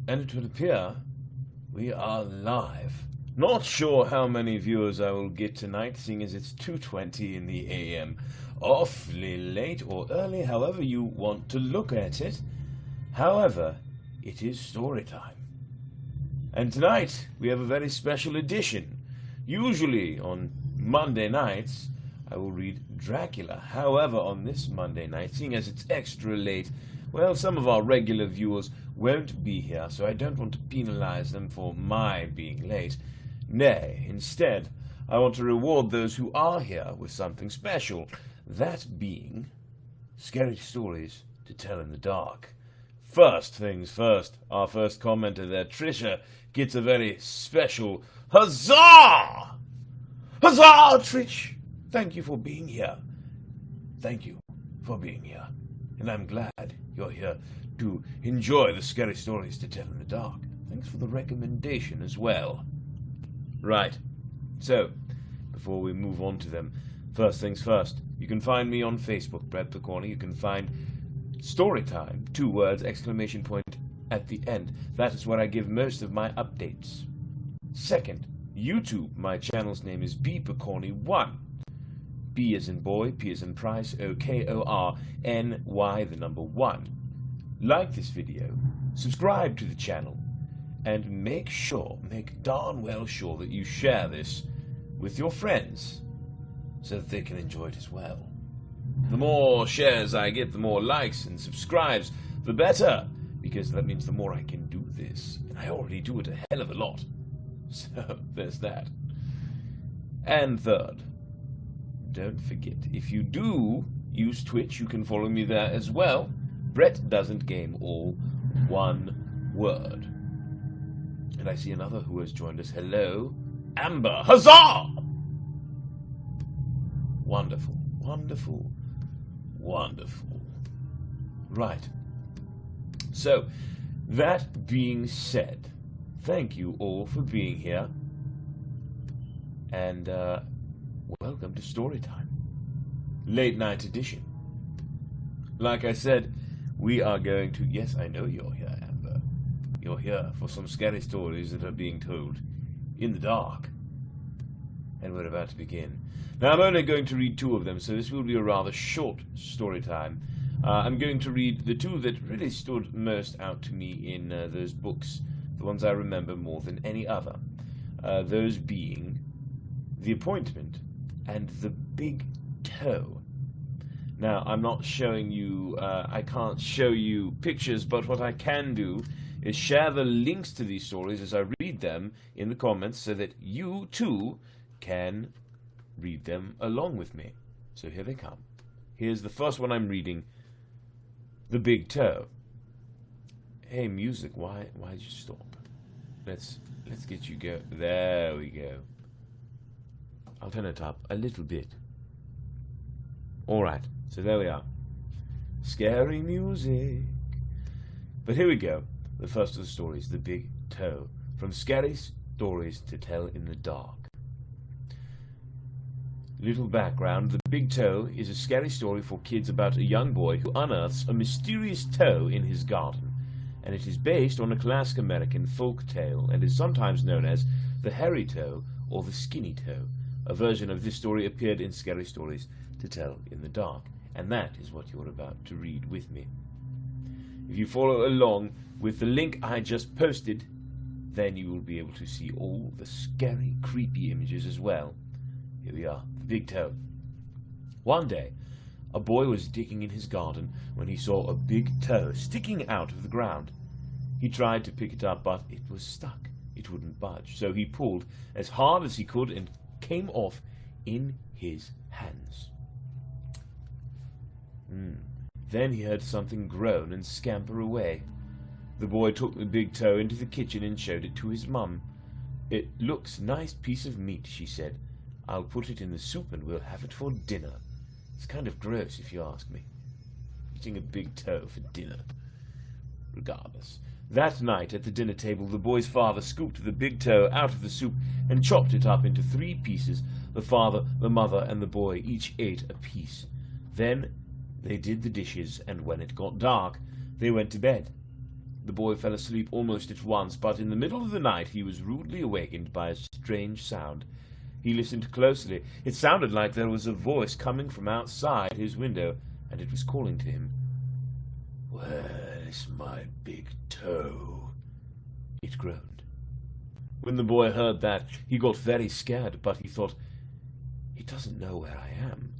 And it would appear we are live. Not sure how many viewers I will get tonight, seeing as it's 2:20 in the AM. Awfully late or early, however you want to look at it. However, it is story time. And tonight, we have a very special edition. Usually, on Monday nights, I will read Dracula. However, on this Monday night, seeing as it's extra late, well, some of our regular viewers won't be here, so I don't want to penalize them for my being late. Nay, instead, I want to reward those who are here with something special, that being scary stories to tell in the dark. First things first, our first commenter there, Trisha, gets a very special huzzah! Huzzah, Trish! Thank you for being here. Thank you for being here. And I'm glad you're here to enjoy the scary stories to tell in the dark. Thanks for the recommendation as well. Right, so, before we move on to them, first things first, you can find me on Facebook, Brett the Corner. You can find Storytime, 2 words, exclamation point at the end. That is where I give most of my updates. Second, YouTube. My channel's name is bPecorny1. B as in boy, P as in price, O-K-O-R-N-Y, the number 1. Like this video, subscribe to the channel, and make darn well sure that you share this with your friends so that they can enjoy it as well. The more shares I get, the more likes and subscribes, the better, because that means the more I can do this, and I already do it a hell of a lot. So, there's that. And third, don't forget, if you do use Twitch, you can follow me there as well. Brett Doesn't Game, all one word. And I see another who has joined us. Hello, Amber. Huzzah! Wonderful, wonderful, wonderful. Right. So, that being said, thank you all for being here. And, welcome to Storytime. Late night edition. Like I said, we are going to... Yes, I know you're here, Amber. You're here for some scary stories that are being told in the dark. And we're about to begin. Now, I'm only going to read 2 of them, so this will be a rather short story time. I'm going to read the 2 that really stood most out to me in those books, the ones I remember more than any other. Those being The Appointment and The Big Toe. Now, I'm not showing you, I can't show you pictures, but what I can do is share the links to these stories as I read them in the comments so that you, too, can read them along with me. So here they come. Here's the first one I'm reading, The Big Toe. Hey, music, why'd you stop? Let's get you go. There we go. I'll turn it up a little bit. Alright, so there we are. Scary music. But here we go. The first of the stories, The Big Toe. From Scary Stories to Tell in the Dark. Little background. The Big Toe is a scary story for kids about a young boy who unearths a mysterious toe in his garden. And it is based on a classic American folk tale and is sometimes known as the hairy toe or the skinny toe. A version of this story appeared in Scary Stories to Tell in the Dark, and that is what you're about to read with me. If you follow along with the link I just posted, then you will be able to see all the scary, creepy images as well. Here we are, The Big Toe. One day, a boy was digging in his garden when he saw a big toe sticking out of the ground. He tried to pick it up, but it was stuck. It wouldn't budge, so he pulled as hard as he could and came off in his hands. Then he heard something groan and scamper away. The boy took the big toe into the kitchen and showed it to his mum. "It looks nice piece of meat," she said. "I'll put it in the soup and we'll have it for dinner." It's kind of gross if you ask me. Eating a big toe for dinner. Regardless. That night at the dinner table, the boy's father scooped the big toe out of the soup and chopped it up into 3 pieces. The father, the mother, and the boy each ate a piece. Then they did the dishes, and when it got dark, they went to bed. The boy fell asleep almost at once, but in the middle of the night he was rudely awakened by a strange sound. He listened closely. It sounded like there was a voice coming from outside his window, and it was calling to him. "Where's my big toe?" it groaned. When the boy heard that, he got very scared, but he thought, "It doesn't know where I am.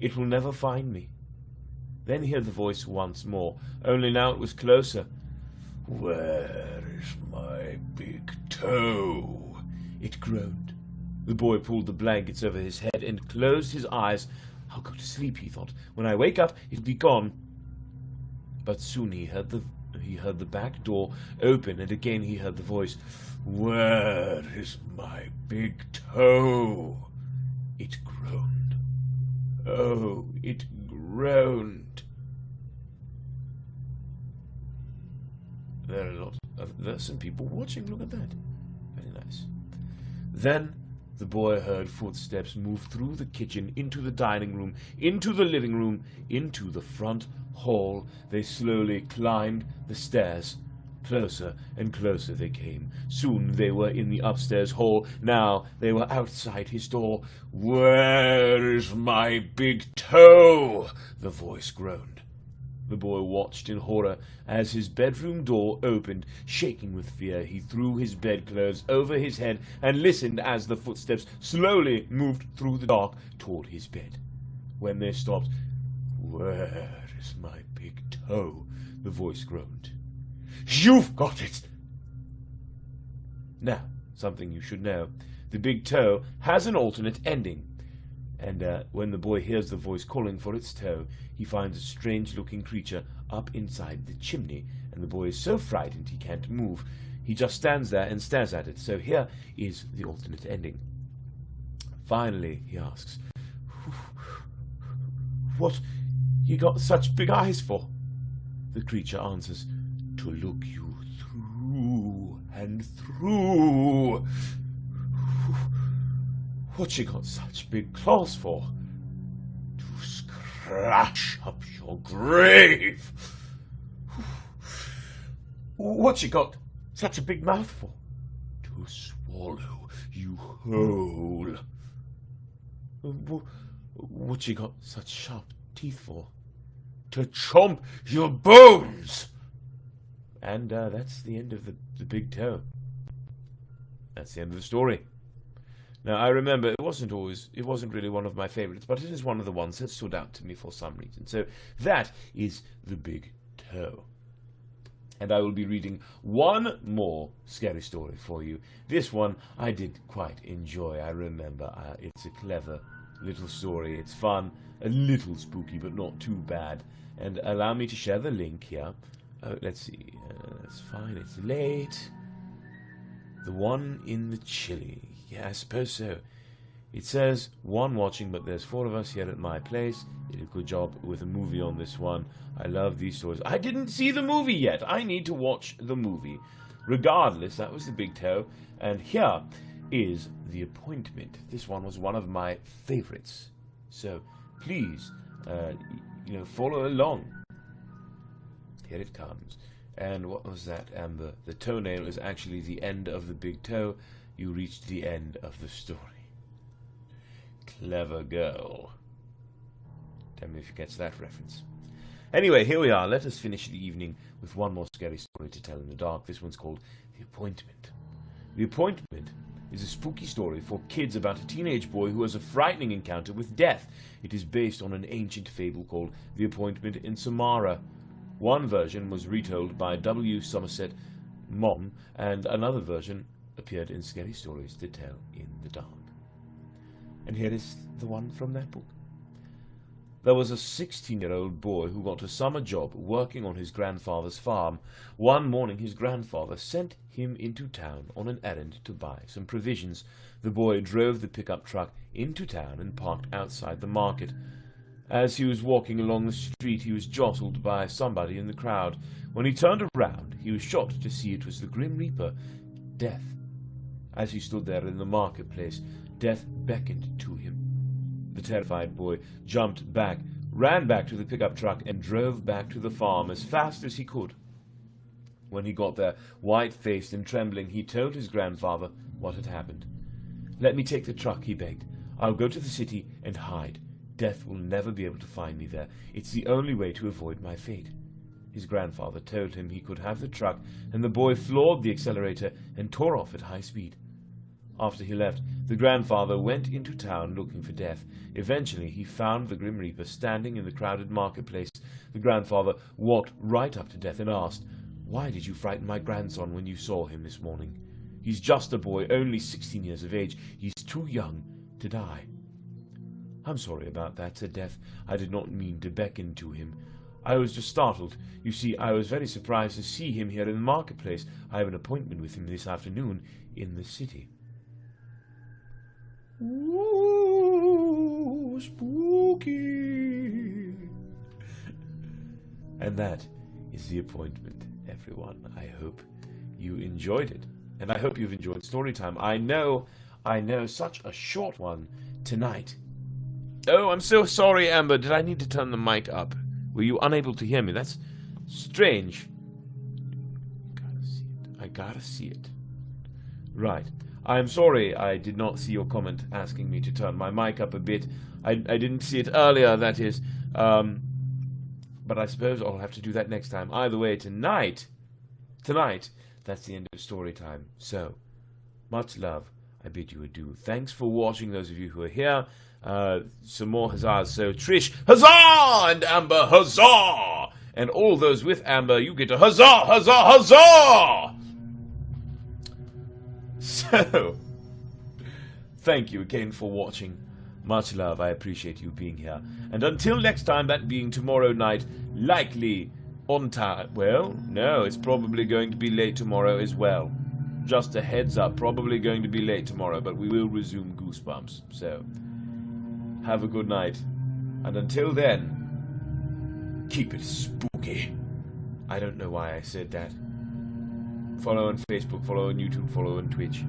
It will never find me." Then he heard the voice once more, only now it was closer. "Where is my big toe?" it groaned. The boy pulled the blankets over his head and closed his eyes. "I'll go to sleep," he thought. "When I wake up, it'll be gone." But soon he heard the back door open, and again he heard the voice. "Where is my big toe?" it groaned. Oh, it groaned. There's some people watching. Look at that. Very nice. Then the boy heard footsteps move through the kitchen, into the dining room, into the living room, into the front hall. They slowly climbed the stairs. Closer and closer they came. Soon they were in the upstairs hall. Now they were outside his door. "Where is my big toe?" the voice groaned. The boy watched in horror as his bedroom door opened. Shaking with fear, he threw his bedclothes over his head and listened as the footsteps slowly moved through the dark toward his bed. When they stopped, "Where is my big toe?" the voice groaned. "You've got it!" Now, something you should know. The big toe has an alternate ending. And when the boy hears the voice calling for its toe, he finds a strange-looking creature up inside the chimney, and the boy is so frightened he can't move. He just stands there and stares at it. So here is the alternate ending. Finally, he asks, "What you got such big eyes for?" The creature answers, "To look you through and through." "What you got such big claws for?" "To scratch up your grave." "What you got such a big mouth for?" "To swallow you whole." "What you got such sharp teeth for?" "To chomp your bones." And that's the end of the big toe. That's the end of the story. Now, I remember it wasn't really one of my favorites, but it is one of the ones that stood out to me for some reason. So that is the big toe. And I will be reading one more scary story for you. This one I did quite enjoy. I remember it's a clever little story. It's fun, a little spooky, but not too bad. And allow me to share the link here. Let's see. That's fine. It's late. The one in the chili. Yeah, I suppose so. It says one watching, but there's 4 of us here at my place. Did a good job with a movie on this one. I love these stories. I didn't see the movie yet. I need to watch the movie. Regardless, that was the big toe. And here is The Appointment. This one was one of my favorites. So please, follow along. Here it comes. And what was that, Amber? The toenail is actually the end of the big toe. You reached the end of the story. Clever girl. Tell me if you catch that reference. Anyway, here we are. Let us finish the evening with one more scary story to tell in the dark. This one's called The Appointment. The Appointment is a spooky story for kids about a teenage boy who has a frightening encounter with death. It is based on an ancient fable called The Appointment in Samara. One version was retold by W. Somerset Maugham, and another version appeared in Scary Stories to Tell in the Dark. And here is the one from that book. There was a 16-year-old boy who got a summer job working on his grandfather's farm. One morning his grandfather sent him into town on an errand to buy some provisions. The boy drove the pickup truck into town and parked outside the market. As he was walking along the street, he was jostled by somebody in the crowd. When he turned around, he was shocked to see it was the Grim Reaper, Death. As he stood there in the marketplace, Death beckoned to him. The terrified boy jumped back, ran back to the pickup truck, and drove back to the farm as fast as he could. When he got there, white-faced and trembling, he told his grandfather what had happened. "Let me take the truck," he begged. "I'll go to the city and hide. Death will never be able to find me there. It's the only way to avoid my fate." His grandfather told him he could have the truck, and the boy floored the accelerator and tore off at high speed. After he left, the grandfather went into town looking for Death. Eventually, he found the Grim Reaper standing in the crowded marketplace. The grandfather walked right up to Death and asked, "Why did you frighten my grandson when you saw him this morning? He's just a boy, only 16 years of age. He's too young to die." "I'm sorry about that," said Death. "I did not mean to beckon to him. I was just startled. You see, I was very surprised to see him here in the marketplace. I have an appointment with him this afternoon in the city." Ooh, spooky. And that is the appointment, everyone. I hope you enjoyed it. And I hope you've enjoyed Storytime. I know, such a short one tonight. Oh, I'm so sorry, Amber. Did I need to turn the mic up? Were you unable to hear me? That's strange. I gotta see it. Right. I'm sorry I did not see your comment asking me to turn my mic up a bit. I didn't see it earlier, that is. But I suppose I'll have to do that next time. Either way, tonight, that's the end of Storytime. So, much love. I bid you adieu. Thanks for watching, those of you who are here. Some more huzzahs. So, Trish, huzzah! And Amber, huzzah! And all those with Amber, you get a huzzah, huzzah, huzzah! So, thank you again for watching. Much love. I appreciate you being here. And until next time, that being tomorrow night, likely on time. Well, no, it's probably going to be late tomorrow as well. Just a heads up, probably going to be late tomorrow, but we will resume Goosebumps. So, have a good night. And until then, keep it spooky. I don't know why I said that. Follow on Facebook, follow on YouTube, follow on Twitch.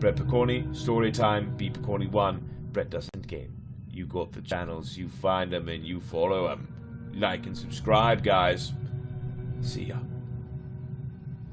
Brett Picorni, Storytime, B Picorni1, Brett Doesn't Game. You got the channels, you find them and you follow them. Like and subscribe, guys. See ya.